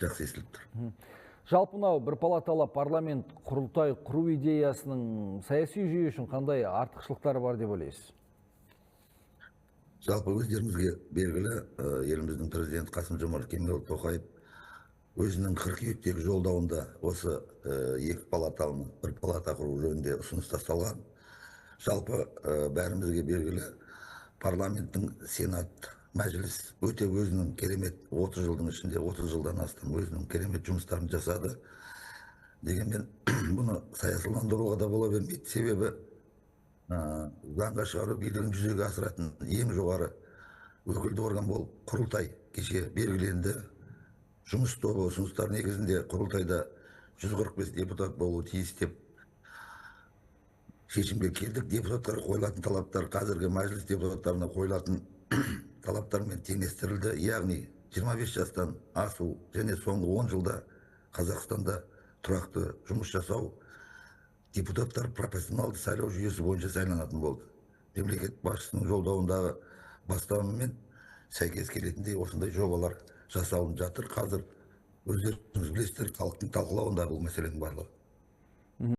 жақсы естіліп тұр. Жалпы мынау бір палаталы парламент құрылтай құру идеясының саяси жүйе үшін қандай артықшылықтары бар деп ойлайсыз? Жалпы өздеріңізге белгілі, еліміздің президенті Қасым-Жомарт Кемелұлы Тоқаев өзінің қыркүйектегі жолдауында осы екі палаталы бір палата құру жөнінде ұсыныс тасталған. Жалпы бәрімізге белгілі, парламенттің сенат, мәжіліс өте өзінің керемет 30 жылдың ішінде 30 жылдан астам өзінің керемет жұмыстарын жасады. Дегенмен бұны саясиландыруға да бола бермейді. Себебі заңға шығару билігін жүзеге асыратын ең жоғары өкілді орган болып құрылтай кеше белгіленді. Жұмыс тобы ұсыныстар негізінде құрылтайда 145 депутат болуы тиіс деп шешімге келдік. Депутаттарға қойылатын талаптар қазіргі мәжіліс депутаттарына қойылатын талаптармен теңестірілді. Яғни 25 жастан асу және соңғы 10 жылда Қазақстанда тұрақты жұмыс жасау депутаттар пропорционалды сайлау жүйесі бойынша сайланатын болды. Мемлекет басшысының жолдауындағы бастамамен сәйкес келетіндей осындай жобалар жасалынып жатыр. Қазір өздеріңіз білесіздер, халықтың талқылауында бұл мәселенің барлығы.